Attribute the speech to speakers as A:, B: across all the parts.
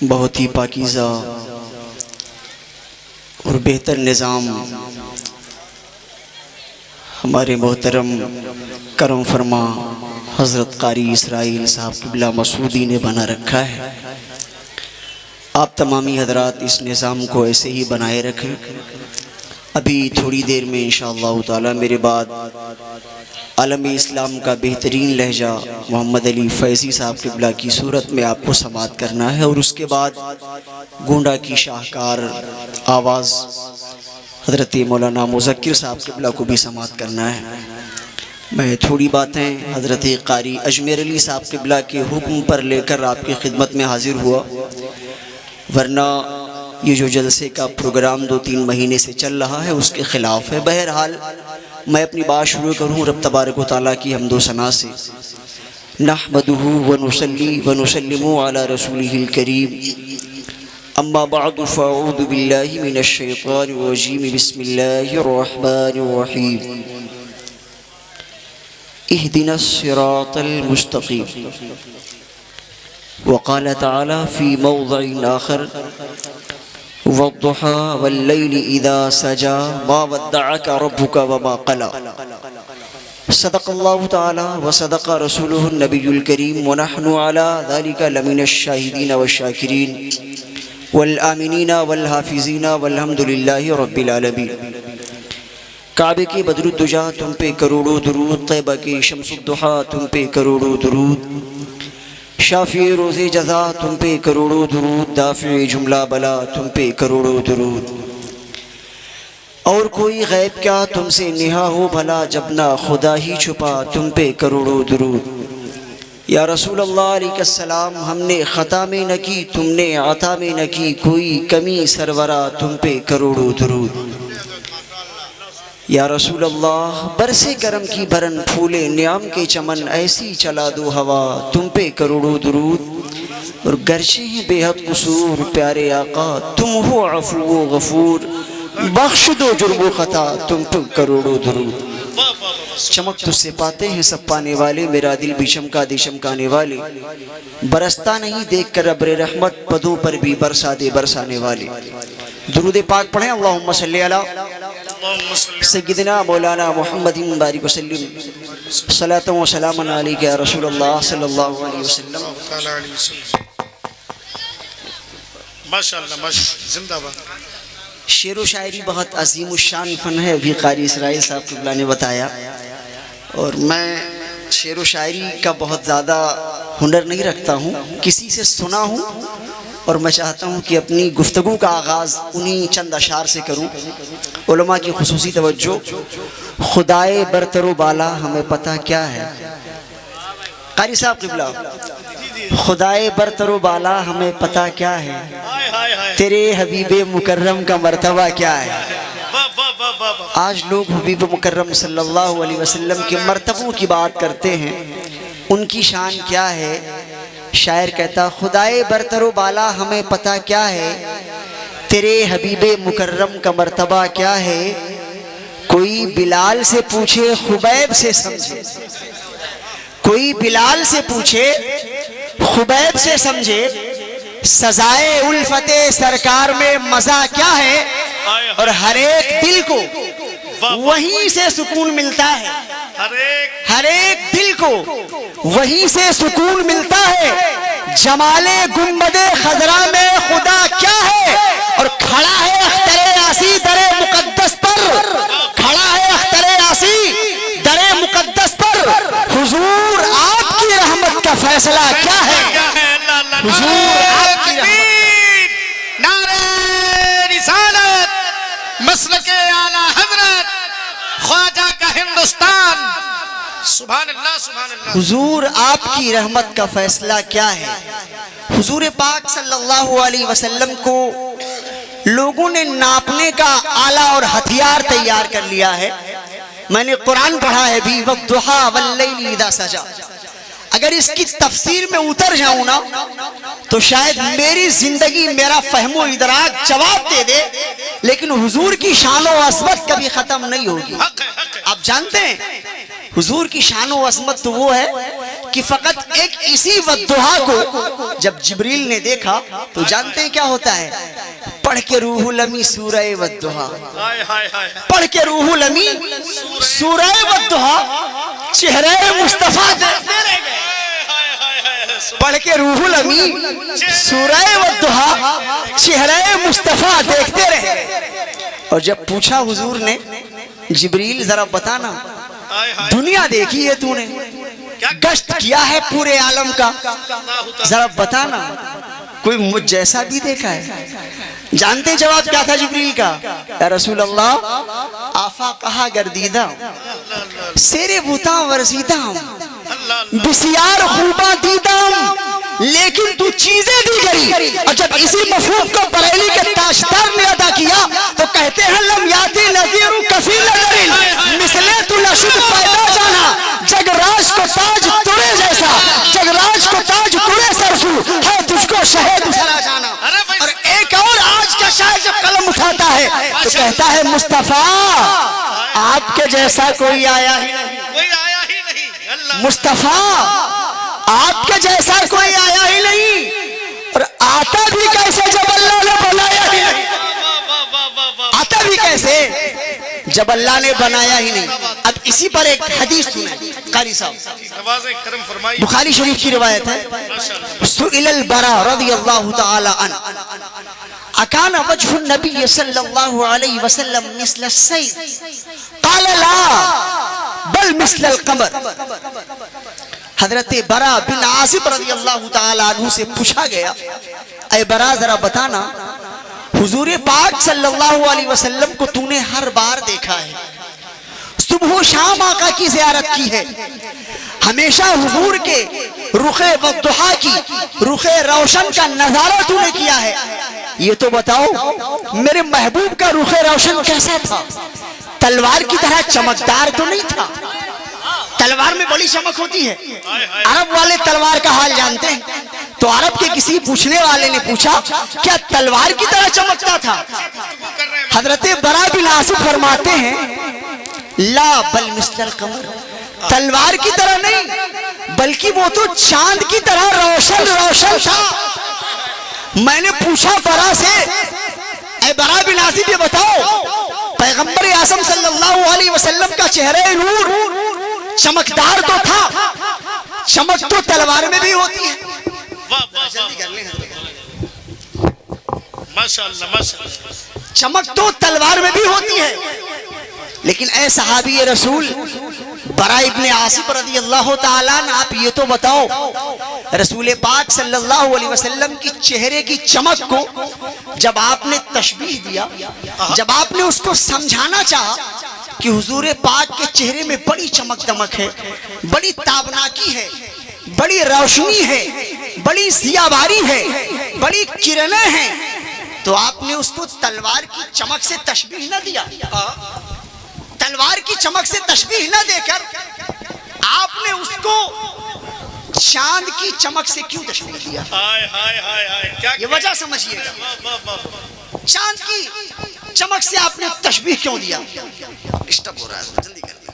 A: بہت ہی پاکیزہ اور بہتر نظام ہمارے محترم کرم فرما حضرت قاری اسرائیل صاحب قبلہ مسعودی نے بنا رکھا ہے۔ آپ تمامی حضرات اس نظام کو ایسے ہی بنائے رکھیں۔ ابھی تھوڑی دیر میں انشاءاللہ تعالی میرے بعد عالم اسلام کا بہترین لہجہ محمد علی فیضی صاحب قبلہ کی صورت میں آپ کو سماعت کرنا ہے، اور اس کے بعد گونڈا کی شاہکار آواز حضرت مولانا مذکر صاحب قبلہ کو بھی سماعت کرنا ہے۔ میں تھوڑی باتیں حضرت قاری اجمیر علی صاحب قبلہ کے حکم پر لے کر آپ کی خدمت میں حاضر ہوا، ورنہ یہ جو جلسے کا پروگرام 2-3 مہینے سے چل رہا ہے اس کے خلاف ہے۔ بہرحال میں اپنی بات شروع کروں رب تبارک و تعالیٰ کی حمد و ثنا سے۔ نحمدہ ونصلی ونسلم علی رسولہ الکریم، اما بعد فاعوذ باللہ من الشیطان الرجیم، بسم اللہ الرحمن الرحیم، اہدنا الصراط المستقیم۔ وقال تعالی فی موضع آخر، والضحى واللیل اذا سجا ما ودعك ربك وما قلى۔ صدق اللہ تعالی وصدق رسولہ النبی الکریم، ونحن علی ذلك لمن الشاہدین والشاکرین والآمنین والحافظین والحمد للہ رب العالمین۔ کعبے کے بدر الدجا تم پہ کروڑوں درود، طیبہ کے شمس الضحیٰ تم پہ کروڑوں درود، شافی روز جزا تم پہ کروڑوں درود، دافع جملہ بلا تم پہ کروڑوں درود۔ اور کوئی غیب کیا تم سے نہا ہو بھلا، جب نہ خدا ہی چھپا تم پہ کروڑوں درود۔ یا رسول اللہ علیہ السلام، ہم نے خطا میں نہ کی تم نے عطا میں نہ کی کوئی کمی سرورا تم پہ کروڑوں درود۔ یا رسول اللہ، برسے کرم کی بھرن پھولے نعم کے چمن ایسی چلا دو ہوا تم پہ کروڑوں درود۔ اور گرچہ ہیں بے حد قصور پیارے آقا، تم ہو عفو و غفور، بخش دو جرم و خطا تم پہ کروڑوں درود۔ چمک تجھ سے پاتے ہیں سب پانے والے، میرا دل بھی چمکا دے چمکانے والے، برستا نہیں دیکھ کر ابر رحمت، پدوں پر بھی برسا دے برسانے والے۔ درود پاک پڑھیں، اللہم صلی علی سیدنا مولانا محمد بارک وسلم، صلاۃ و سلام علیک یا رسول اللہ صلی اللہ علیہ وسلم۔
B: ماشاءاللہ ماشاءاللہ، زندہ باد۔
A: شعر و شاعری بہت عظیم الشان فن ہے، ابھی قاری اسرائیل صاحب قبلہ نے بتایا، اور میں شعر و شاعری کا بہت زیادہ ہنر نہیں رکھتا ہوں، کسی سے سنا ہوں، اور میں چاہتا ہوں کہ اپنی گفتگو کا آغاز انہی چند اشعار سے کروں۔ علماء کی خصوصی توجہ، خدائے برتر و بالا ہمیں پتہ کیا ہے، قاری صاحب قبلہ، خدائے برتر و بالا ہمیں پتہ کیا ہے، تیرے حبیب مکرم کا مرتبہ کیا ہے۔ آج لوگ حبیب مکرم صلی اللہ علیہ وسلم کے مرتبوں کی بات کرتے ہیں، ان کی شان کیا ہے۔ شاعر کہتا، خدائے برتر و بالا ہمیں پتہ کیا ہے، تیرے حبیب مکرم کا مرتبہ کیا ہے۔ کوئی بلال سے پوچھے خبیب سے سمجھے، کوئی بلال سے پوچھے خبیب سے سمجھے، سزائے الفت سرکار میں مزہ کیا ہے، اور ہر ایک دل کو وہیں سے سکون ملتا ہے، ہر ایک دل کو وہیں سے سکون ملتا ہے۔ جمال گنبد خضرا میں خدا کیا ہے، اور کھڑا ہے اختر یاسی در مقدس پر، کھڑا ہے اختر یاسی در مقدس پر۔ حضور آپ کی رحمت کا فیصلہ کیا ہے، حضور آپ کی رحمت۔
B: نعرہ رسالت، مسلک اعلیٰ حضرت، خواجہ کا ہندوستان، سبحان اللہ سبحان اللہ۔
A: حضور آپ کی رحمت کا فیصلہ کیا ہے۔ حضور پاک صلی اللہ علیہ وسلم کو لوگوں نے ناپنے کا آلہ اور ہتھیار تیار کر لیا ہے۔ میں نے قرآن پڑھا ہے بھی، والضحیٰ واللیل اذا سجا۔ اگر اس کی تفسیر میں اتر جاؤں نا تو شاید میری زندگی، میرا فہم و ادراک جواب دے دے، لیکن حضور کی شان و عظمت کبھی ختم نہیں ہوگی۔ آپ جانتے ہیں حضور کی شان و عظمت تو وہ ہے کہ فقط ایک اسی والضحیٰ کو جب جبریل نے دیکھا تو جانتے ہیں کیا ہوتا ہے؟ پڑھ کے روح الامین سورہ والضحیٰ، پڑھ کے روح الامین سورہ والضحیٰ چہرہ مصطفیٰ دیکھتے رہ گئے، پڑھ کے روح الامین سورہ والضحیٰ چہرہ مصطفیٰ دیکھتے رہے۔ اور جب پوچھا حضور نے جبریل ذرا بتانا دنیا دیکھی ہے تو نے، گشت کیا ہے پورے عالم کا، ذرا بتانا کوئی مجھ جیسا بھی دیکھا ہے؟ جانتے جواب کیا تھا جبریل کا؟ یا رسول اللہ آفاقہا گردیدہ سیر بوتاں ورزیدہ بسیار خوباں دیدہ لیکن تو چیزیں دی گئی۔ اور جب اسی مفہوم کو بریلی کے تاجدار نے ادا کیا تو کہتے ہیں لم یاتی نذیر کفیل نذرین مثلے تو نشد پیدا جانا، جگ راج کو تاج تڑے جیسا، جگ راج کو تاج تڑے سرسو ہے تجھ کو شہد سرا جانا۔ اور ایک اور آج کا شاعر جب قلم اٹھاتا ہے تو کہتا ہے مصطفیٰ آپ کے جیسا کوئی آیا ہی نہیں، مصطفیٰ آپ کے جیسا کوئی آیا ہی نہیں، اور آتا بھی کیسے جب اللہ نے بنایا ہی نہیں، آتا بھی کیسے جب اللہ نے بنایا ہی نہیں۔ اب اسی پر ایک حدیث سنیں قاری صاحب، بخاری شریف کی روایت ہے، سئل البراء رضی اللہ تعالی عنہ اکان وجہ النبی صلی اللہ علیہ وسلم مثل السیف قال لا بل مثل القمر۔ حضرت برا بن عازب رضی اللہ تعالیٰ عنہ سے پوچھا گیا اے برا ذرا بتانا حضور پاک صلی اللہ علیہ وسلم کو تو نے ہر بار دیکھا ہے، صبح و شام آقا کی زیارت کی ہے، ہمیشہ حضور کے رخ والضحیٰ کی رخ روشن کا نظارہ تو نے کیا ہے، یہ تو بتاؤ میرے محبوب کا رخ روشن کیسا تھا؟ تلوار کی طرح چمکدار تو نہیں تھا؟ تلوار میں بڑی چمک ہوتی ہے، عرب والے تلوار کا حال جانتے ہیں، تو عرب کے کسی پوچھنے والے نے پوچھا کیا تلوار کی طرح چمکتا تھا؟ حضرت برا بن عازب فرماتے ہیں لا بل مثل القمر، تلوار کی طرح نہیں بلکہ وہ تو چاند کی طرح روشن روشن تھا۔ میں نے پوچھا برا سے اے برا بن عازب یہ بتاؤ پیغمبر اعظم صلی اللہ علیہ وسلم کا چہرہ نور چمکدار تو تھا، چمک تو تلوار میں بھی ہوتی ہے، چمک تو تلوار میں بھی ہوتی ہے، لیکن اے صحابی رسول برا ابن عازب رضی اللہ تعالیٰ عنہ آپ یہ تو بتاؤ رسول پاک صلی اللہ علیہ وسلم کی چہرے کی چمک کو جب آپ نے تشبیہ دیا، جب آپ نے اس کو سمجھانا چاہا کہ حضور پاک کے چہرے میں بڑی چمک دمک ہے، بڑی تابناکی ہے، بڑی روشنی ہے، بڑی ضیاباری ہے، بڑی کرنیں ہیں، تو آپ نے اس کو تلوار کی چمک سے تشبیہ نہ دیا، تلوار کی چمک سے تشبیہ نہ دے کر آپ نے اس کو چاند کی چمک سے کیوں تشبیہ دیا؟ یہ وجہ سمجھئے گا، چاند کی چمک سے آپ نے تشبیہ کیوں دیا؟ ڈسٹرب ہو رہا ہے جلدی کر دیا،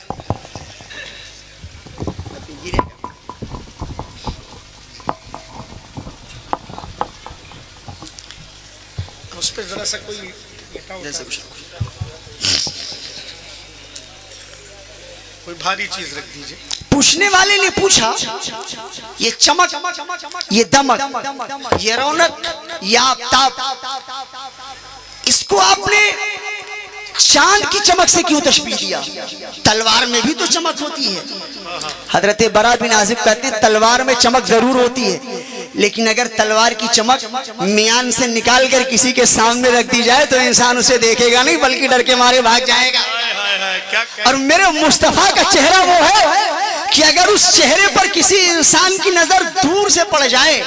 B: اس پہ ذرا سا کوئی کوئی بھاری چیز رکھ دیجئے۔
A: پوچھنے والے نے پوچھا یہ چمک، یہ دمک، یہ رونق، یہ آفتاب، اس کو آپ نے چاند کی چمک سے کیوں تشبیہ دیا؟ تلوار میں بھی تو چمک ہوتی ہے۔ حضرت برا بن عازب کہتے ہیں تلوار میں چمک ضرور ہوتی ہے، لیکن اگر تلوار کی چمک میان سے نکال کر کسی کے سامنے رکھ دی جائے تو انسان اسے دیکھے گا نہیں بلکہ ڈر کے مارے بھاگ جائے گا۔ اور میرے مصطفیٰ کا چہرہ وہ ہے کہ اگر اس چہرے پر کسی انسان کی نظر دور سے پڑ جائے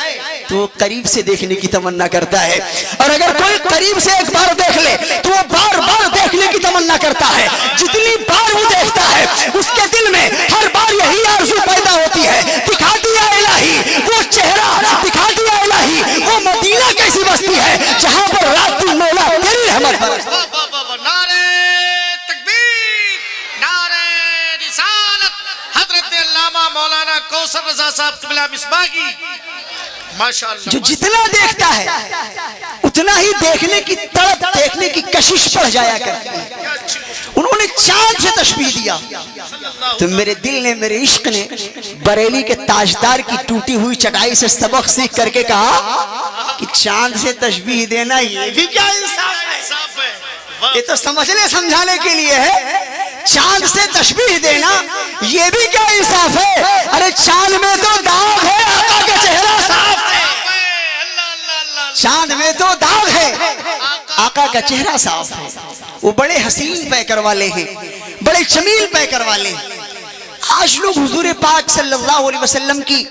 A: تو وہ قریب سے دیکھنے کی تمنا کرتا ہے، اور اگر کوئی قریب سے ایک بار دیکھ لے تو وہ بار بار دیکھنے کی تمنا کرتا ہے۔ جتنی بار وہ دیکھتا ہے اس کے دل میں ہر بار یہی آرزو پیدا ہوتی ہے دکھا دیا الہی وہ چہرہ، دکھا دیا الہی وہ مدینہ کیسی بستی ہے جہاں پر رات دن مولا تیری رحمت برستی۔
B: نعرہ تکبیر، نعرہ رسالت، حضرت اللہ علامہ مولانا کوثر رضا صاحب قبلہ مصباحی ماشاءاللہ
A: جو جتنا دیکھتا ہے اتنا ہی دیکھنے کی طلب، دیکھنے کی کشش پڑ جایا کرتی ہے۔ انہوں نے چاند سے تشبیہ دیا تو میرے دل نے، میرے عشق نے بریلی کے تاجدار کی ٹوٹی ہوئی چٹائی سے سبق سیکھ کر کے کہا کہ چاند سے تشبیہ دینا یہ بھی کیا انصاف ہے؟ یہ تو سمجھنے سمجھانے کے لیے ہے۔ چاند سے تشبیہ دینا یہ بھی کیا انصاف ہے؟ ارے چاند میں تو داغ ہے، آقا کا چہرہ صاف ہے۔ چاند میں تو داغ ہے، آقا کا چہرہ صاف ہے۔ وہ بڑے حسین پیکر والے ہیں، بڑے جمیل پیکر والے ہیں۔ آج لوگ حضور پاک صلی اللہ علیہ وسلم کی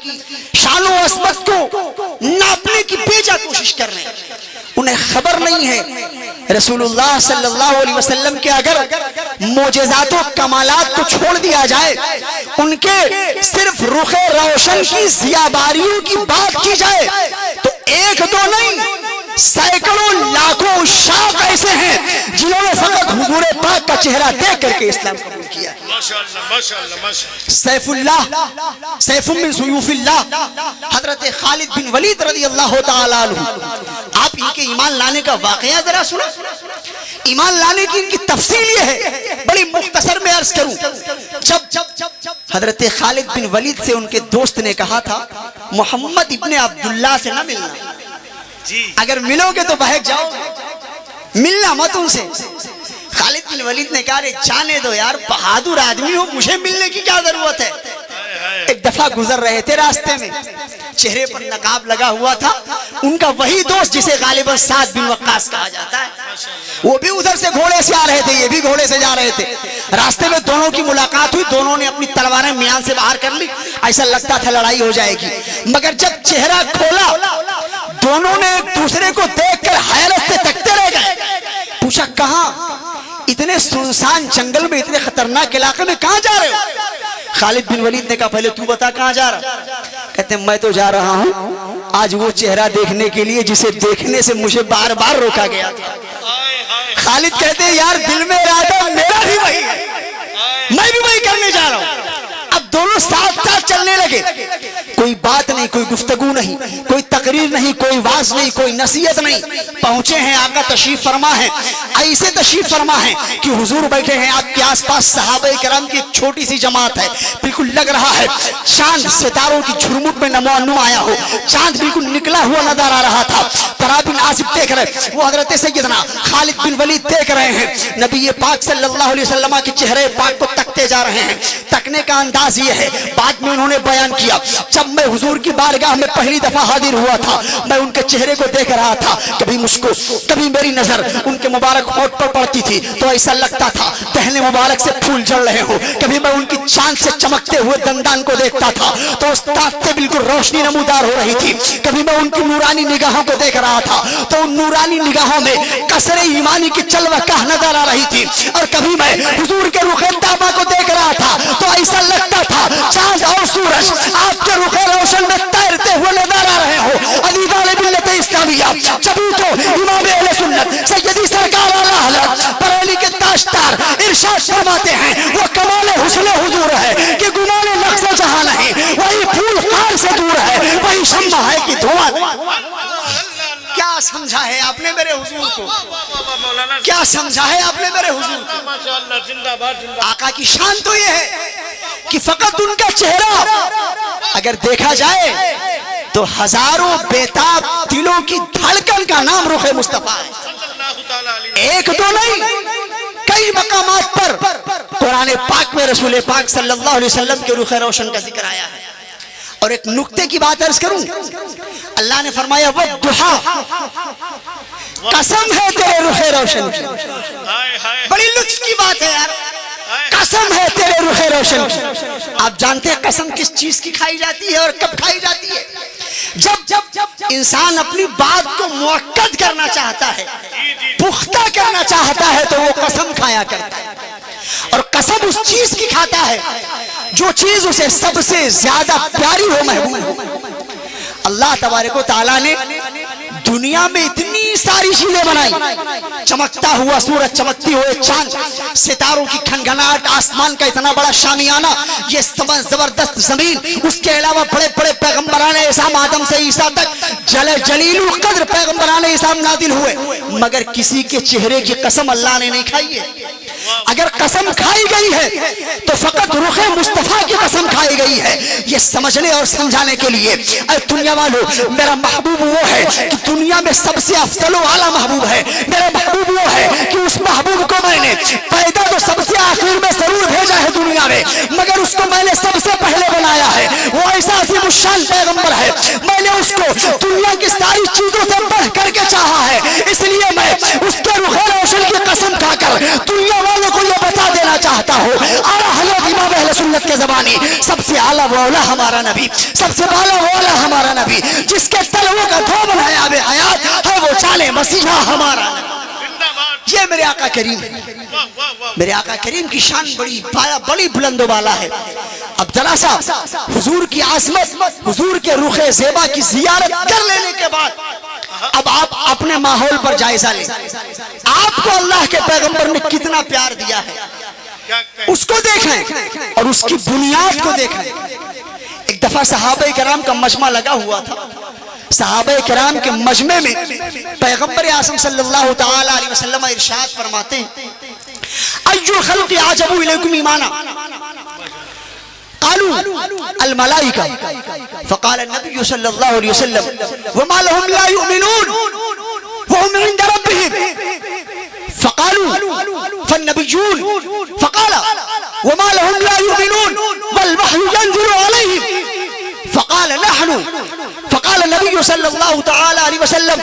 A: شان و عظمت کو ناپنے کی بیجا کوشش کر رہے ہیں۔ انہیں خبر نہیں ہے رسول اللہ صلی اللہ علیہ وسلم کے اگر معجزات و کمالات کو چھوڑ دیا جائے، ان کے صرف رخ روشن کی ضیاباریوں کی بات کی جائے تو ایک دو نہیں سینکڑوں لاکھوں شاخ ایسے ہیں جنہوں نے فقط حضور پاک کا چہرہ دیکھ کر کے اسلام قبول کیا۔ سیف اللہ، سیف من سیوف اللہ، حضرت خالد بن ولید رضی اللہ تعالیٰ عنہ، آپ ان کے ایمان لانے کا واقعہ ذرا سنا۔ ایمان لانے کی ان کی تفصیل یہ ہے، بڑی مختصر میں عرض کروں۔ جب حضرت خالد بن ولید سے ان کے دوست نے کہا تھا محمد ابن عبداللہ سے نہ ملنا، اگر ملو گے تو بہک جاؤ گے، ملنا مت ان سے۔ خالد بن ولید نے کہا جانے دو یار، بہادر آدمی ہو، مجھے ملنے کی کیا ضرورت ہے۔ ایک دفعہ گزر رہے تھے راستے میں، چہرے پر نقاب لگا ہوا تھا ان کا وہی دوست جسے غالباً سعد بن وقاص کہا جاتا ہے، وہ بھی ادھر سے گھوڑے سے آ رہے تھے، یہ بھی گھوڑے سے جا رہے تھے۔ راستے میں دونوں کی ملاقات ہوئی، دونوں نے اپنی تلواریں میان سے باہر کر لی، ایسا لگتا تھا لڑائی ہو جائے گی، مگر جب چہرہ کھولا دونوں نے ایک دوسرے کو دیکھ کر حیرت سے تکتے رہ گئے۔ پوچھا کہاں؟ اتنے سنسان جنگل میں، اتنے خطرناک علاقے میں کہاں جا رہے ہو؟ خالد بن ولید نے کہا پہلے تو بتا کہاں جا رہا؟ کہتے ہیں میں تو جا رہا ہوں آج وہ چہرہ دیکھنے کے لیے جسے دیکھنے سے مجھے بار بار روکا گیا تھا۔ خالد کہتے ہیں یار دل میں ارادہ میرا بھی وہی ہے، میں بھی وہی کرنے جا رہا ہوں۔ اب دونوں ساتھ ساتھ چلنے لگے، کوئی بات نہیں، کوئی گفتگو نہیں، کوئی تقریر نہیں، کوئی واز نہیں، کوئی نصیحت نہیں۔ پہنچے ہیں، آقا تشریف فرما ہے، ایسے تشریف فرما ہے کہ حضور بیٹھے ہیں، آپ کے آس پاس صحابہ کرام کی ایک چھوٹی سی جماعت ہے، بالکل لگ رہا ہے چاند ستاروں کی جھرمٹ میں نمایاں ہو، چاند بالکل نکلا ہوا نظر آ رہا تھا۔ برا بن عازب دیکھ رہے، وہ حضرت سیدنا خالد بن ولید دیکھ رہے ہیں، نبی پاک صلی اللہ علیہ وسلم کے چہرے پاک کو تکتے جا رہے ہیں۔ تکنے کا انداز یہ ہے، بعد میں انہوں نے بیان کیا جب میں حضور کی بارگاہ میں پہلی دفعہ حاضر ہوا تھا، میں ان کے چہرے کو دیکھ رہا تھا، کبھی مجھ کو، کبھی میری نظر ان کے مبارک ہونٹ پر پڑتی تھی تو ایسا لگتا تھا دہنے مبارک سے پھول جھڑ رہے ہوں، کبھی میں ان کی چاند سے چمکتے ہوئے دندان کو دیکھتا تھا تو اس دانت سے بالکل روشنی نمودار ہو رہی تھی، کبھی میں ان کی نورانی نگاہوں کو دیکھ رہا تھا تو ان نورانی نگاہوں میں قصر ایمانی کی چلوہ کاہ نظر آ رہی تھی، اور کبھی میں حضور کے رخ طیبہ کو دیکھ رہا تھا تو ایسا لگتا تھا چاند اور سورج آپ کے رخ روشن میں تیرتے ہوئے نظر آ رہے ہو۔ عزیزان ملت اسلامیہ، جبھی تو امام اہل سنت سیدی سرکار اعلیٰ حضرت بریلی کے تاجدار ارشاد فرماتے ہیں وہ کمال حسن حضور ہے کہ گمان نقص جہاں نہیں، وہی پھول خار سے دور ہے، وہی شمع ہے کہ دھواں نہیں۔ کیا سمجھا ہے آپ نے میرے حضور کو؟ کیا سمجھا ہے آپ نے میرے حضور کو؟ آقا کی شان تو یہ ہے کہ فقط ان کا چہرہ اگر دیکھا جائے تو ہزاروں بیتاب دلوں کی دھڑکن کا نام رخ مصطفیٰ ہے۔ ایک دو نہیں، کئی مقامات پر قرآن پاک میں رسول پاک صلی اللہ علیہ وسلم کے رخ روشن کا ذکر آیا ہے۔ اور ایک نکتے کی بات عرض کروں، اللہ نے فرمایا وَالضُّحَىٰ، قسم ہے تیرے رخ روشن کی۔ بڑی لطف کی بات ہے یار، قسم ہے تیرے رخ روشن کی۔ آپ جانتے ہیں قسم کس چیز کی کھائی جاتی ہے اور کب کھائی جاتی ہے؟ جب انسان اپنی بات کو مؤکد کرنا چاہتا ہے، پختہ کرنا چاہتا ہے تو وہ قسم کھایا کرتا ہے، اور قسم اس چیز کی کھاتا ہے جو چیز اسے سب سے زیادہ پیاری ہو، محبوب ہو۔ اللہ تبارک و تعالیٰ نے دنیا میں اتنی ساری چیزیں بنائی، چمکتا ہوا سورج، چمکتی ہوئے چاند، ستاروں کی کھنگھناہٹ، آسمان کا اتنا بڑا شامیانہ، یہ زبردست زمین، اس کے علاوہ بڑے بڑے پیغمبران اعظام آدم سے عیسیٰ تک جلیل القدر پیغمبران اعظام نازل ہوئے، مگر کسی کے چہرے کی قسم اللہ نے نہیں کھائی ہے۔ اگر قسم کھائی گئی ہے تو فقط رخ مصطفیٰ کی قسم کھائی گئی ہے، یہ سمجھنے اور سمجھانے کے لیے۔ اے دنیا والو، میرا محبوب وہ ہے کہ دنیا میں سب سے افضل و اعلیٰ محبوب ہے، میرا محبوب وہ ہے کہ اس محبوب کو میں نے پیدا تو سب سے آخر میں ضرور بھیجا ہے دنیا میں، مگر اس کو میں نے سب سے پہلے بنایا ہے۔ وہ ایسا عظیم الشان پیغمبر ہے، میں نے اس کو دنیا کی ساری چیزوں سے بڑھ کر کے چاہا ہے، اس لیے میں اس کے رخ روشن کی قسم کھا کر دنیا والوں کو یہ بتا دینا چاہتا ہوں، اعلیٰ حضرت امام اہل سنت کے زبانی سب سے اعلیٰ و اولیٰ ہمارا نبی، سب سے بالا و اولیٰ ہمارا نبی، جس کے تلووں کا دھوم ہے آب حیات ہے، وہ چالے مسیحا ہمارا نبی۔ یہ میرے آقا کریم ہے، میرے آقا کریم کی شان بڑی بلند و بالا ہے۔ اب ذرا سا حضور کی عظمت، حضور کے رخ زیبا کی زیارت کر لینے کے بعد اب آپ اپنے ماحول پر جائزہ لیں، آپ کو اللہ کے پیغمبر نے کتنا پیار دیا ہے، اس کو دیکھیں اور اس کی بنیاد کو دیکھیں۔ ایک دفعہ صحابہ کرام کا مجمع لگا ہوا تھا، صحابہ کرام کے مجمع میں پیغمبر اعظم صلی اللہ تعالی علیہ وسلم ارشاد فرماتے ہیں، ایُّ الخلق اعجب الیکم ایمانا، قالوا الملائکہ، فقال النبی صلی اللہ علیہ وسلم وما لهم لا يؤمنون وهم عند ربهم، فقالوا فالنبیون، فقال وما لهم لا يؤمنون والوحی ينزل علیہم، فقال نحن، فقال النبي صلى الله تعالى عليه وسلم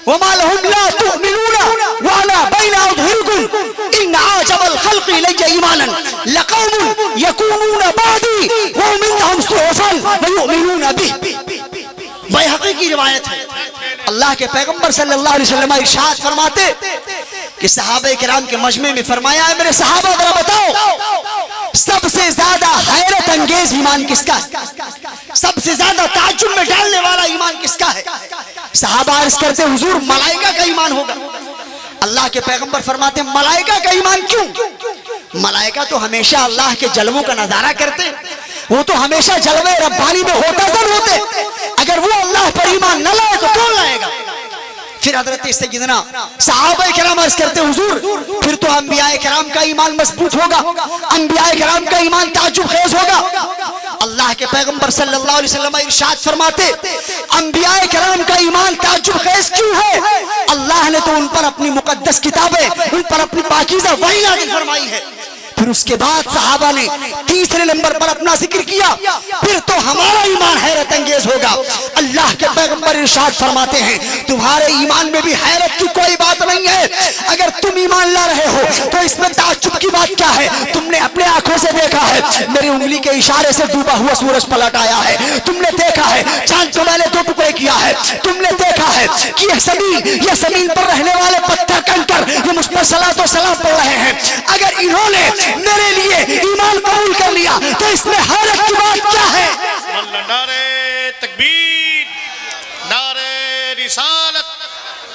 A: وما لهم لا تؤمنون وأنا بين أظهركم إن عاجب الخلق إلي إيمانا لقوم يكونون بعدي وهم عندهم صحفا ويؤمنون به۔ بیہقی کی روایت ہے، اللہ کے پیغمبر صلی اللہ علیہ وسلم ارشاد فرماتے کہ صحابہ کرام کے مجمع میں فرمایا ہے، میرے صحابہ ذرا بتاؤ سب سے زیادہ حیرت انگیز ایمان کس کا ہے، سب سے زیادہ تعجب میں ڈالنے والا ایمان کس کا ہے؟ صحابہ عرض کرتے حضور ملائکہ کا ایمان ہوگا۔ اللہ کے پیغمبر فرماتے ہیں ملائکہ کا ایمان کیوں؟ ملائکہ تو ہمیشہ اللہ کے جلووں کا نظارہ کرتے، وہ تو ہمیشہ جلوے ربانی میں ہوتا ضرور ہوتے، اگر وہ اللہ پر ایمان نہ لائے تو کون لائے گا؟ پھر حضرت سیدنا صحابہ کرام عرض کرتے حضور پھر تو انبیاء کرام کا ایمان مضبوط ہوگا، انبیاء کرام کا ایمان تعجب خیز ہوگا۔ اللہ کے پیغمبر صلی اللہ علیہ وسلم ارشاد فرماتے انبیاء کرام کا ایمان تعجب خیز کیوں ہے؟ اللہ نے تو ان پر اپنی مقدس کتابیں، ان پر اپنی پاکیزہ وحی نازل فرمائی ہے۔ پھر اس کے بعد صحابہ نے تیسرے نمبر پر اپنا ذکر کیا، پھر تو ہمارا ایمان حیرت انگیز ہوگا۔ اللہ کے پیغمبر ارشاد فرماتے ہیں تمہارے ایمان میں بھی حیرت کی کوئی بات نہیں ہے، اگر تم ایمان لا رہے ہو تو اس میں تعجب کی بات کیا ہے؟ تم نے اپنے آنکھوں سے دیکھا ہے میری انگلی کے اشارے سے ڈوبا ہوا سورج پلٹ آیا ہے، تم نے دیکھا ہے چاند کو میں نے 2 ٹکڑے کیا ہے، تم نے دیکھا ہے کہ یہ زمین پر رہنے والے پتھر کنکر یہ مجھ پر صلاۃ و سلام پڑھ رہے ہیں، اگر انہوں نے میرے لیے ایمان قبول کر لیا تو اس میں حیرت کی بات کیا ہے؟
B: اللہ نعرہ تکبیر، نعرہ رسالت،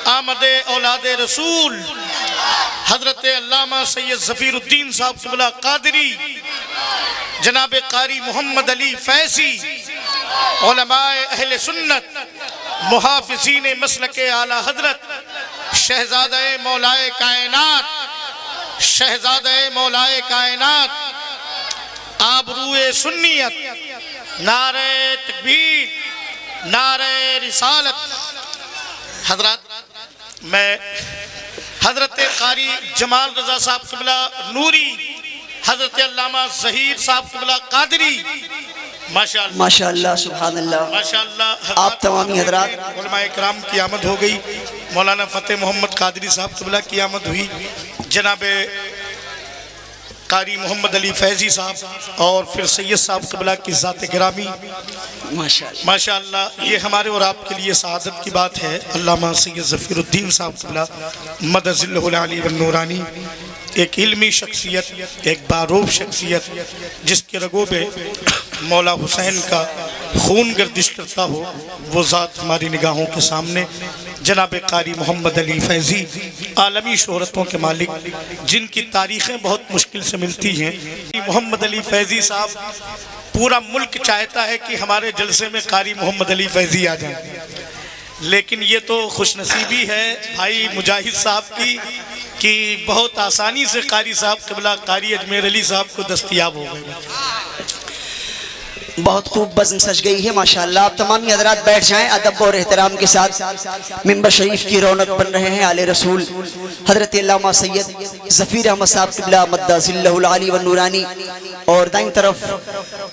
B: آمد اولاد رسول حضرت علامہ سید ظفیر الدین صاحب قبلہ قادری، جناب قاری محمد علی فیضی، علماء اہل سنت، محافظین مسلک اعلیٰ حضرت شہزادہ مولائے کائنات، شہزادہ مولائے کائنات، آبروئے سنیت، نعرہ تکبیر، نعرہ رسالت۔ حضرات میں حضرت قاری جمال رضا صاحب قبلہ نوری، حضرت علامہ ظہیر صاحب قبلہ قادری، ماشاءاللہ
A: ماشاءاللہ سبحان اللہ،
B: ماشاءاللہ
A: آپ تمامی حضرات
B: علماء اکرام کی آمد ہو گئی، مولانا فتح محمد قادری صاحب قبلہ کی آمد ہوئی، جناب قاری محمد علی فیضی صاحب اور پھر سید صاحب قبلہ کی ذات گرامی، ماشاءاللہ یہ ہمارے اور آپ کے لیے سعادت کی بات ہے۔ علامہ سید ظفیر الدین صاحب قبلہ مدد ذلہ العلی والنورانی، ایک علمی شخصیت، ایک باروب شخصیت، جس کے رگوں میں مولا حسین کا خون گردش کرتا ہو، وہ ذات ہماری نگاہوں کے سامنے جناب قاری محمد علی فیضی، عالمی شہرتوں کے مالک، جن کی تاریخیں بہت مشکل سے ملتی ہیں۔ محمد علی فیضی صاحب، پورا ملک چاہتا ہے کہ ہمارے جلسے میں قاری محمد علی فیضی آ جائیں، لیکن یہ تو خوش نصیبی ہے بھائی مجاہد صاحب کی کہ بہت آسانی سے قاری صاحب قبلہ قاری اجمیر علی صاحب کو دستیاب ہو گئے۔
A: بہت خوب بزم سج گئی ہے ماشاءاللہ۔ آپ تمامی حضرات بیٹھ جائیں، ادب اور احترام کے ساتھ ممبر شریف کی رونق بن رہے ہیں آل رسول حضرت علامہ سید ظفیر احمد صاحب قبلہ مدہ ذلہ العالی والنورانی، اور دائیں طرف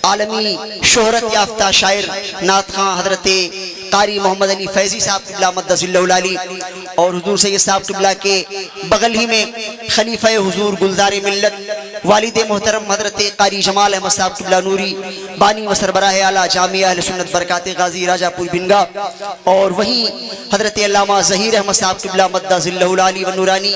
A: عالمی شہرت یافتہ شاعر نعت خواں حضرت قاری محمد علی فیضی صاحب قبلہ مدہ ذلہ العالی، اور حضور سید صاحب قبلہ کے بغل ہی میں خلیفہ حضور گلزار ملت والد محترم حضرت قاری جمال احمد صاحب قبلہ نوری، بانی و سربراہ اعلیٰ جامعہ اہل سنت برکات غازی راجہ پور بنگا، اور وہیں حضرت علامہ ظہیر احمد صاحب قبلہ مدہ ذلہ العالی والنورانی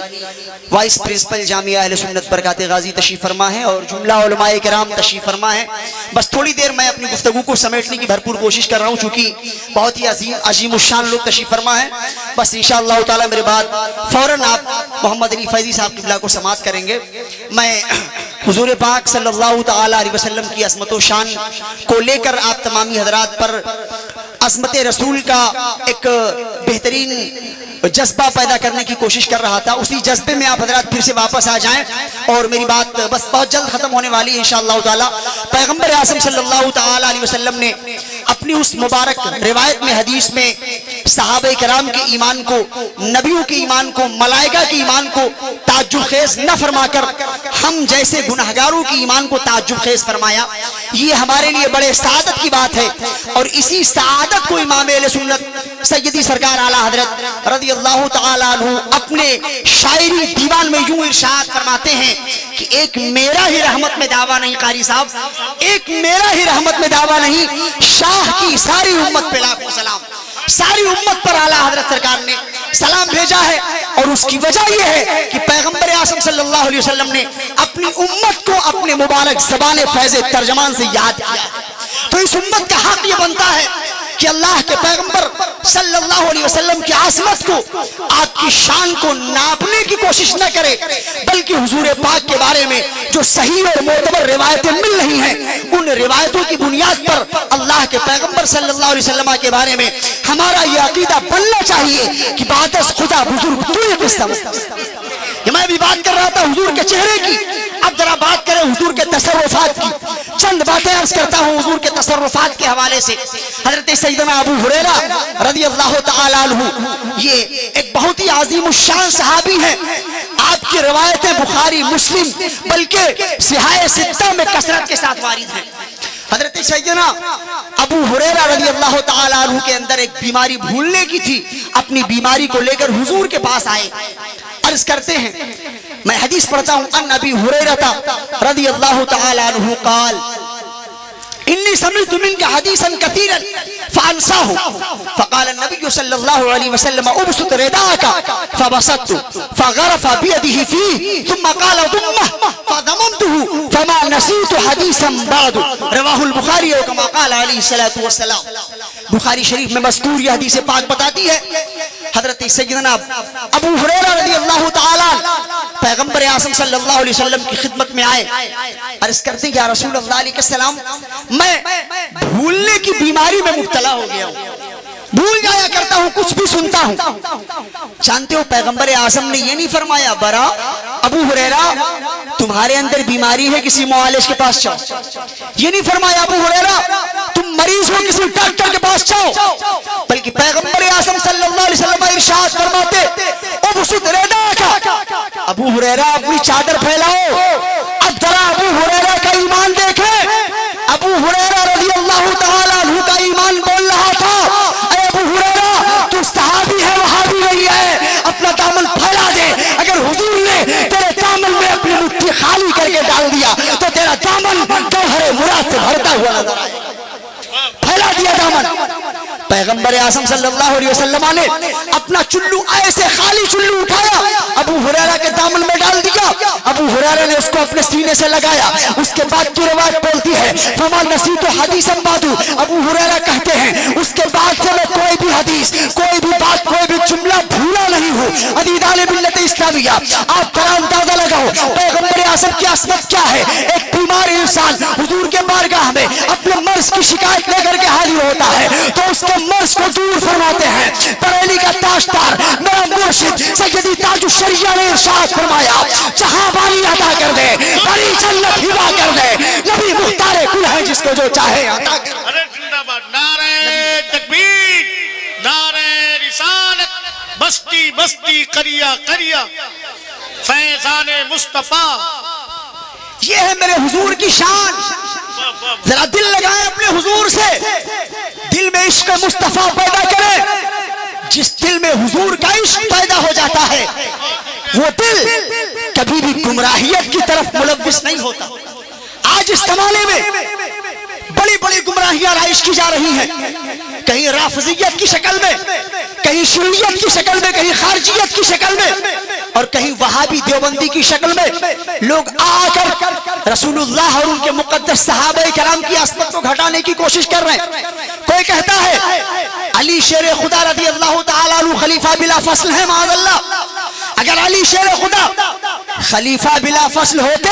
A: وائس پرنسپل جامعہ اہل سنت برکات غازی تشریف فرما ہے، اور جملہ علماء کرام تشریف فرما ہے۔ بس تھوڑی دیر میں اپنی گفتگو کو سمیٹنے کی بھرپور کوشش کر رہا ہوں، چونکہ بہت ہی عظیم الشان لوگ تشریف فرما ہے۔ بس انشاءاللہ تعالی میرے بعد فوراً آپ محمد علی فیضی صاحب قبلہ کو سماعت کریں گے۔ میں حضور پاک صلی اللہ تعالی علیہ وسلم کی عظمت و شان کو لے کر آپ تمامی حضرات پر عظمت رسول کا ایک بہترین جذبہ پیدا کرنے کی کوشش کر رہا تھا، اسی جذبے میں آپ حضرات پھر سے واپس آ جائیں، اور میری بات بس بہت جلد ختم ہونے والی ہے انشاءاللہ تعالی۔ پیغمبر اعظم صلی اللہ تعالی علیہ وسلم نے اپنی اس مبارک روایت میں حدیث میں صحابہ کرام کے ایمان کو، نبیوں کے ایمان کو، ملائکہ کے ایمان کو تعجب خیز نہ فرما کر ہم جیسے گناہگاروں کے ایمان کو تعجب خیز فرمایا۔ یہ ہمارے لیے بڑے سعادت کی بات ہے، اور اسی سعادت کو امام اہل سنت سیدی سرکار اعلیٰ حضرت رضی اللہ تعالیٰ عنہ اپنے شاعری دیوان میں یوں ارشاد فرماتے ہیں کہ ایک میرا ہی رحمت میں دعویٰ نہیں قاری صاحب، ایک میرا ہی رحمت میں دعویٰ نہیں، شاہ کی ساری امت پہ لاکھوں سلام، ساری امت پر اعلیٰ حضرت سرکار نے سلام بھیجا ہے، اور اس کی وجہ یہ ہے کہ پیغمبر اعظم صلی اللہ علیہ وسلم نے اپنی امت کو اپنے مبارک زبان فیض ترجمان سے یاد کیا ہے۔ تو اس امت کا حق یہ بنتا ہے کہ اللہ کے پیغمبر صلی اللہ علیہ وسلم کی عظمت کو، آپ کی شان کو ناپنے کی کوشش نہ کرے، بلکہ حضور پاک کے بارے میں جو صحیح اور معتبر روایتیں مل رہی ہیں، ان روایتوں کی بنیاد پر اللہ کے پیغمبر صلی اللہ علیہ وسلم کے بارے میں ہمارا یہ عقیدہ بننا چاہیے کہ باتس خدا بزرگ تو یہ قصہ۔ میں بھی بات کر رہا تھا حضور کے چہرے کی، اب ذرا بات کریں حضور کے تصرفات کی۔ چند باتیں عرض کرتا ہوں حضور کے تصرفات کے حوالے سے۔ حضرت سیدنا ابو ہریرہ رضی اللہ تعالیٰ عنہ، یہ ایک بہت ہی عظیم الشان صحابی ہیں، آپ کی روایتیں بخاری مسلم بلکہ صحاح ستہ میں کثرت کے ساتھ وارد ہیں۔ حضرت سیدنا ابو ہریرہ رضی اللہ تعالیٰ عنہ کے اندر ایک بیماری بھولنے کی تھی، اپنی بیماری کو لے کر حضور کے پاس آئے، عرض کرتے ہیں، میں حدیث پڑھتا ہوں، ان ابی ہریرہ رضی اللہ تعالیٰ عنہ قال انی سمعت منک حدیثا کثیرا فانساه فقال النبي صلى الله عليه وسلم ابسط رداءك فبسطت فغرف بيده فيه ثم قال ضمه فضممته فما نسيت حديثا بعد رواه البخاری كما قال عليه الصلاة والسلام۔ بخاری شریف میں مذکور یہ حدیث پاک بتاتی ہے حضرت سیدنا ابو ہریرہ رضی اللہ تعالیٰ پیغمبر اعظم صلی اللہ علیہ وسلم کی خدمت میں آئے، عرض کرتے ہیں کہ یا رسول اللہ علیہ السلام، میں بھولنے کی بیماری میں مبتلا ہو گیا ہوں، بھول جایا کرتا ہوں، کچھ بھی سنتا ہوں۔ جانتے ہو پیغمبر اعظم نے یہ نہیں فرمایا برا ابو ہریرہ تمہارے اندر بیماری ہے کسی معالج کے پاس جاؤ، یہ نہیں فرمایا ابو ہریرہ تم مریض ہو کسی ڈاکٹر کے پاس جاؤ، بلکہ پیغمبر اعظم صلی اللہ علیہ وسلم ارشاد فرماتے ابسط رداءک، ابو ہریرہ اپنی چادر پھیلاؤ۔ اب ذرا ابو ہریرہ کا ایمان دیکھیں، ابو ہریرہ رضی اللہ تعالیٰ عنہ کا ایمان بول رہا تھا، اے ابو ہریرہ تو صحابی ہے وہابی نہیں ہے، اپنا دامن پھیلا دے۔ اگر حضور نے تیرے دامن میں اپنی مٹھی خالی کر کے ڈال دیا تو تیرا دامن گوہر مراد سے بھرتا ہوا نظر آئے گا، پھیلا دیا دامن۔ پیغمبر اعظم صلی اللہ علیہ وسلم نے اپنا چلو ایسے خالی چلو اٹھایا، ابو ہریرہ کے دامن میں ڈال دیا۔ ابو ہریرہ ہریرہ نے اس کو اپنے سینے سے لگایا. اس کے بعد کی روایت بولتی ہے فما نسیت حدیثا بعد. ابو ہریرہ کہتے ہیں اس کے بعد سے میں کوئی بھی حدیث, کوئی بھی بات, کوئی بھی جملہ بھولا نہیں ہوں. عزیزان ملت اسلامیہ, آپ ذرا اندازہ لگاؤ پیغمبر اعظم کی عصمت کیا ہے. ایک بیمار انسان حضور کے بارگاہ میں اپنے مرض کی شکایت لے کر کے حاضر ہوتا ہے تو اس کے مرض کو دور فرماتے ہیں. بریلی کا تاجدار میرا مرشد سیدی تاج الشریعہ نے ارشاد فرمایا جہاں بانی عطا کر دے, بڑی جنت ہبا کر دے. نبی مختار کل ہے جس کو جو چاہے عطا کر دے.
B: نعرہ تکبیر, نعرہ رسالت, بستی بستی قریہ قریہ, فیضان مصطفیٰ.
A: یہ ہے میرے حضور کی شان. ذرا دل لگائیں اپنے حضور سے, دل میں عشق مصطفیٰ پیدا کریں. جس دل میں حضور کا عشق پیدا ہو جاتا ہے وہ دل کبھی بھی گمراہیت کی طرف ملوث نہیں ہوتا. آج اس زمانے میں بڑی بڑی گمراہیاں رائج کی جا رہی ہیں, کہیں رافضیت کی شکل میں, کہیں شیعیت کی شکل میں, کہیں خارجیت کی شکل میں, اور کہیں وہابی دیوبندی کی شکل میں. لوگ آ کر رسول اللہ اور ان کے مقدس صحابہ کرام کی عصمت کو گھٹانے کی کوشش کر رہے ہیں. کوئی کہتا ہے علی شیر خدا رضی اللہ تعالیٰ عنہ خلیفہ بلا فصل ہے, معاذ اللہ. اگر علی شیر خدا خلیفہ بلا فصل ہوتے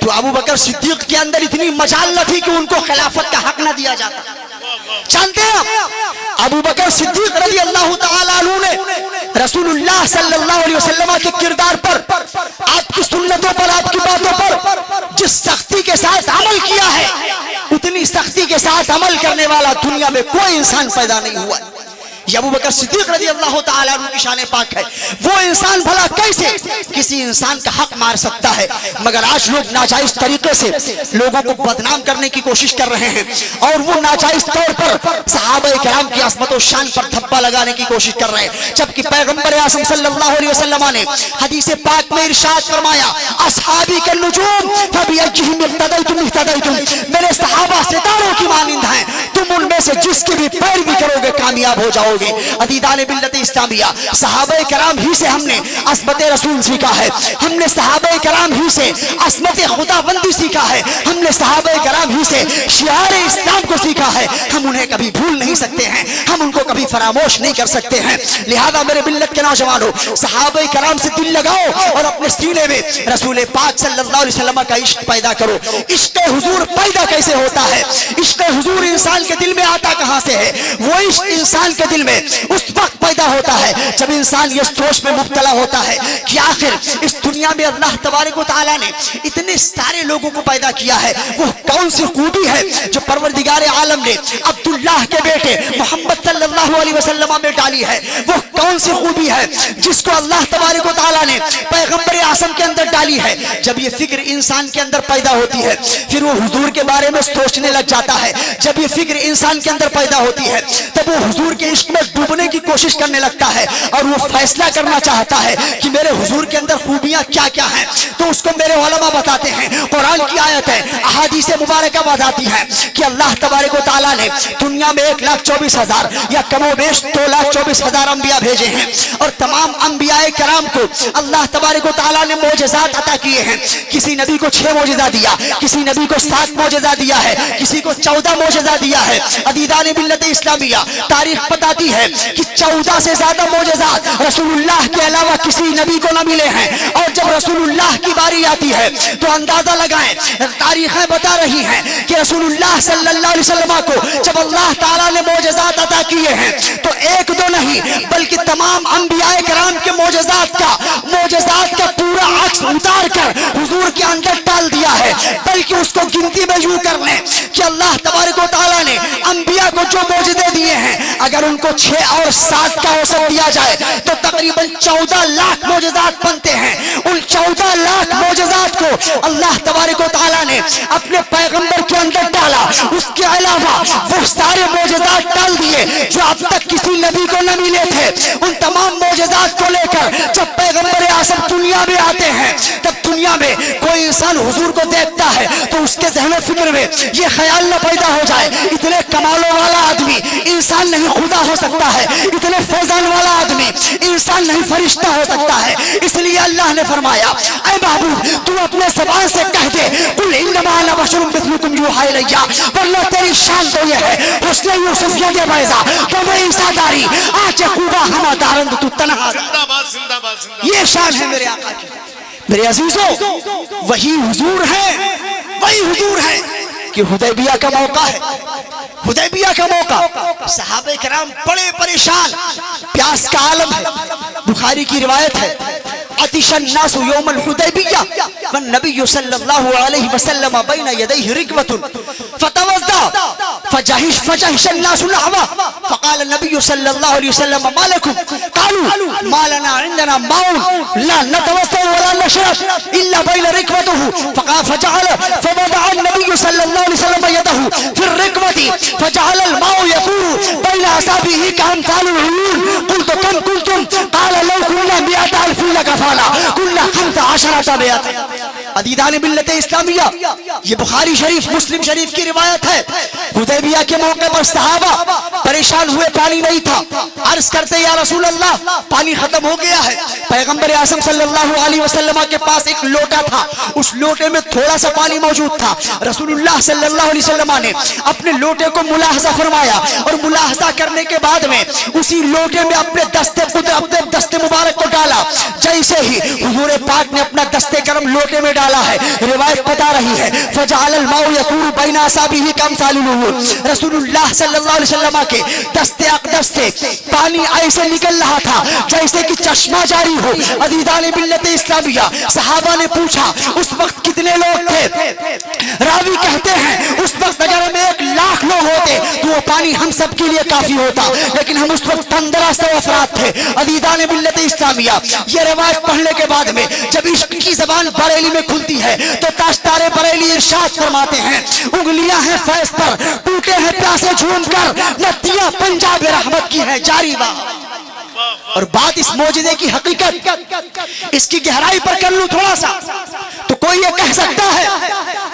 A: تو ابو بکر صدیق کے اندر اتنی مجال نہ تھی کہ ان کو خلافت کا حق نہ دیا جاتا. جانتے ہیں ابو بکر صدیق رضی اللہ تعالیٰ عنہ نے رسول اللہ صلی اللہ علیہ وسلم کے کردار پر, آپ کی سنتوں پر, آپ کی باتوں پر جس سختی کے ساتھ عمل کیا ہے اتنی سختی کے ساتھ عمل کرنے والا دنیا میں کوئی انسان پیدا نہیں ہوا. یہ ابو بکر صدیق رضی اللہ تعالیٰ عنہ کی شان پاک ہے. وہ انسان بھلا کیسے کسی انسان کا حق مار سکتا ہے؟ مگر آج لوگ ناجائز طریقے سے لوگوں کو بدنام کرنے کی کوشش کر رہے ہیں اور وہ ناجائز طور پر صحابہ کرام کی عظمت و شان پر دھبا لگانے کی کوشش کر رہے ہیں. جبکہ پیغمبر اعظم صلی اللہ علیہ وسلم نے حدیث پاک میں ارشاد فرمایا اصحابی کے نجوم فبأیہم اقتدیتم اہتدیتم. میرے صحابہ ستاروں کی مانند ہیں, تم ان میں سے جس کی بھی پیروی کرو گے کامیاب ہو جاؤ گے. عزیزان ملت اسلامیہ, صحابہ کرام ہی سے ہم نے عظمت رسول سیکھا ہے, ہم نے صحابہ کرام ہی سے عظمت خدا بندی سیکھا ہے, ہم نے صحابہ کرام ہی سے شعار اسلام کو سیکھا ہے. ہم انہیں کبھی بھول نہیں سکتے ہیں, ہم ان کو کبھی فراموش نہیں کر سکتے ہیں. لہذا میرے ملت کے نوجوانوں, صحابہ کرام سے دل لگاؤ اور اپنے سینے میں رسول پاک صلی اللہ علیہ وسلم کا عشق پیدا کرو. عشق حضور پیدا کیسے ہوتا ہے؟ عشق حضور انسان کے دل میں آتا کہاں سے ہے؟ وہ عشق انسان کے دل میں اس وقت پیدا ہوتا ہے جب انسان یہ سوچ میں مبتلا ہوتا ہے کہ آخر اس دنیا میں اللہ تبارک و تعالیٰ نے اتنے سارے لوگوں کو پیدا کیا ہے, وہ کون سی خوبی ہے جو پروردگار عالم نے عبداللہ کے بیٹے محمد صلی اللہ علیہ وسلم میں ڈالی ہے؟ وہ کون سی خوبی ہے جس کو اللہ تبارک و تعالیٰ نے پیغمبر اعظم کے اندر ڈالی ہے؟ جب یہ فکر انسان کے اندر پیدا ہوتی ہے پھر وہ حضور کے بارے میں سوچنے لگ جاتا ہے. جب یہ فکر انسان کے اندر پیدا ہوتی ہے تب وہ حضور کے عشق میں ڈوبنے کی کوشش کرنے لگتا ہے اور وہ فیصلہ کرنا چاہتا ہے کہ میرے حضور کے اندر خوبیاں کیا کیا ہیں. تو اس کو میرے علماء بتاتے ہیں, قرآن کی آیت ہے, احادیث مبارکہ بتاتی ہیں کہ اللہ تبارک و تعالیٰ نے دنیا میں 1,24,000 یا کم و بیش 2,24,000 انبیاء بھیجے ہیں اور تمام انبیاء کرام کو اللہ تبارک و تعالیٰ نے معجزات عطا کیے ہیں. کسی نبی کو 6 معجزہ دیا, کسی نبی کو 7 معجزہ دیا ہے, کسی کو 14 معجزہ دیا ہے. عزیزان ملت اسلامیہ, تاریخ بتاتی ہے کہ 14 سے زیادہ معجزات رسول اللہ کے علاوہ کسی نبی کو نہ ملے ہیں. اور جب رسول اللہ کی باری آتی ہے تو اندازہ لگائیں, تاریخیں بتا رہی ہیں کہ رسول اللہ صلی اللہ علیہ وسلم کو جب اللہ تعالیٰ نے معجزات عطا کیے ہیں تو ایک دو نہیں بلکہ تمام انبیاء کرام کے معجزات کا پورا عکس اتار کر حضور کے اندر ڈال دیا ہے. بلکہ اس کو گنتی میں یوں کر لیں کہ اللہ تبارک و تعالیٰ نے انبیاء کو جو معجزے دیے ہیں اگر ان کو 6 اور 7 کا اوسط دیا جائے تو تقریباً 14 لاکھ معجزات بنتے ہیں. ان 14 لاکھ معجزات کو اللہ تبارک و تعالیٰ نے اپنے پیغمبر کے اندر ڈالا. اس کے علاوہ وہ سارے معجزات ڈال دیے جو اب تک کسی نبی کو نہ ملے تھے. ان تمام معجزات کو لے کر جب پیغمبر اعظم دنیا میں آتے ہیں تب دنیا میں کوئی انسان حضور کو دیکھ سکتا ہے تو اس کے ذہن و فکر میں یہ خیال نہ پیدا ہو جائے اتنے کمالوں والا آدمی انسان نہیں خدا ہو سکتا ہے، اتنے فیضان والا آدمی انسان نہیں فرشتہ ہو سکتا ہے۔ اس لیے اللہ نے فرمایا اے محبوب تو اپنے زبان سے کہہ دے قل انما انا بشر مثلکم یوحی الی، ورنہ تیری شان تو یہ ہے حسن یوسف ید بیضا و عیسیٰ داری آج خوبا ہما دارند تو تنہا۔
B: زندہ باد زندہ باد زندہ باد۔
A: یہ شان ہے میرے آقا کی۔ میرے عزیزوں وہی حضور ہے، وہی حضور ہے کہ حدیبیہ کا موقع ہے، حدیبیہ کا موقع صحابہ کرام بڑے پریشان، پیاس کا عالم ہے۔ بخاری کی روایت ہے عطش الناس یوم الحدیبیہ والنبی صلی اللہ علیہ وسلم بین یدیہ رکبۃ فتوضا فجہش الناس نحوہ فقال النبی صلی اللہ علیہ وسلم ما لکم قالوا ما لنا عندنا ماء لا نتوضا ولا نشرب الا بین رکبتہ فوضع النبی صلی اللہ علیہ وسلم یدہ فی الرکبۃ فجعل الماء یفور بین اصابعہ کامثال العیون قلت کم کنتم قال لو كنا 100,000 لكفانا كنا 15 بیعت۔ عزیزان ملت اسلامیہ یہ بخاری شریف مسلم شریف کی روایت ہے۔ حدیبیہ کے موقع پر صحابہ پریشان ہوئے، پانی نہیں تھا، عرض کرتے یا رسول اللہ پانی ختم ہو گیا ہے۔ پیغمبر اعظم صلی اللہ علیہ وسلم کے پاس ایک لوٹا تھا، اس لوٹے میں تھوڑا سا پانی موجود تھا۔ رسول اللہ صلی اللہ علیہ وسلم نے اپنے لوٹے کو ملاحظہ فرمایا اور ملاحظہ کرنے کے بعد میں اسی لوٹے میں اپنے دست مبارک کو ڈالا۔ جیسے ہی حضور پاک نے اپنا دست کرم لوٹے میں ڈالا ہے، روایت بتا رہی ہے فجعل الماء یطور بین اصابعہ کامثال العیون، رسول اللہ صلی اللہ علیہ وسلم کے دست اقدس سے پانی ایسے نکل رہا تھا جیسے کہ چشمہ جاری ہو۔ عزیزان ملت اسلامیہ صحابہ نے پوچھا اس وقت کتنے لوگ تھے؟ راوی کہتے ہیں اس وقت اگر ہمیں 1,00,000 لوگ ہوتے تو وہ پانی ہم سب کے لیے کافی ہوتا، لیکن ہم اس وقت 1500 افراد تھے۔ عزیزان ملت اسلامیہ یہ روایت پڑھنے کے بعد میں جب عشق کی زبان بریلی میں کھلتی ہے تو تاشتار بریلی ارشاد فرماتے ہیں انگلیاں ہیں فیض پر ٹوٹے ہیں پیاسے جھوم کر، ندیاں پنجاب رحمت کی ہے جاری واہ۔ اور بات اس معجزے کی حقیقت اس کی گہرائی پر کر لوں تھوڑا سا تو کوئی یہ کہہ سکتا ہے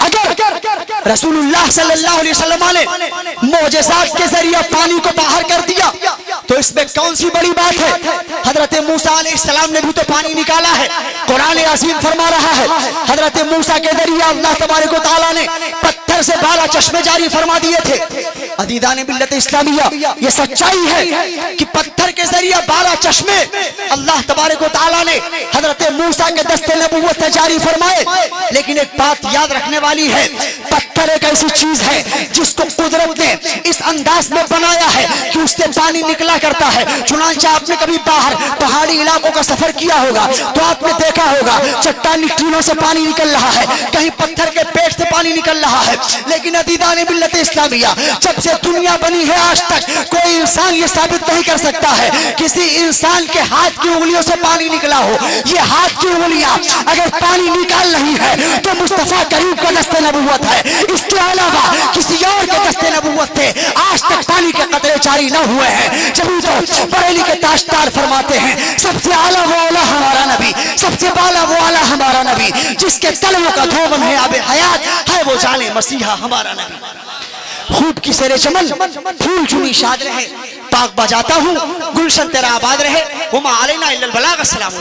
A: اگر رسول اللہ صلی اللہ علیہ وسلم نے معجزات کے ذریعے پانی کو باہر کر دیا تو اس میں کون سی بڑی بات ہے؟ حضرت موسیٰ علیہ السلام نے بھی تو پانی نکالا ہے، قرآن عظیم فرما رہا ہے حضرت موسیٰ کے ذریعے اللہ تبارک و تعالیٰ نے پتھر سے 12 چشمے جاری فرما دیے تھے۔ عزیزان ملت اسلامیہ یہ سچائی ہے کہ پتھر کے ذریعے 12 چشمے اللہ تبارک و تعالیٰ نے حضرت موسیٰ کے دست نبوت سے جاری فرمائے، لیکن ایک بات یاد رکھنے والی ہے پتھر ایک ایسی چیز ہے جس کو قدرت نے اس انداز میں بنایا ہے کہ اس سے پانی نکلا کرتا ہے۔ چنانچہ آپ نے کبھی باہر پہاڑی علاقوں کا سفر کیا ہوگا تو آپ نے دیکھا ہوگا چٹانی ٹینوں سے پانی نکل رہا ہے، کہیں پتھر کے پیٹ سے پانی نکل رہا ہے، لیکن عزیزان ملت اسلامیہ جب سے دنیا بنی ہے آج تک کوئی انسان یہ ثابت نہیں کر سکتا ہے کسی انسان کے ہاتھ کی انگلیوں سے پانی نکلا ہو۔ یہ ہاتھ کی انگلیاں اگر پانی نکال رہی ہے تو مصطفیٰ کریم کا دست نبوت ہے، اس کے علاوہ کسی اور کے دست نبوت سے آج تک پانی کے قطرے جاری نہ ہوئے ہیں۔ جبھی تو بریلی کے تاشتار فرماتے ہیں سب سے اعلیٰ وہ اعلیٰ ہمارا نبی، سب سے بالا وہ اعلیٰ ہمارا نبی، جس کے تلووں کا دھوبن ہے آب حیات ہے وہ جانے مسیحا ہمارا نبی۔ خوب کی سیر چمن پھول چنی شاد رہے، پاک بجاتا ہوں گلشن تیرا آباد رہے، وما علینا الا البلاغ۔ السلام علیکم۔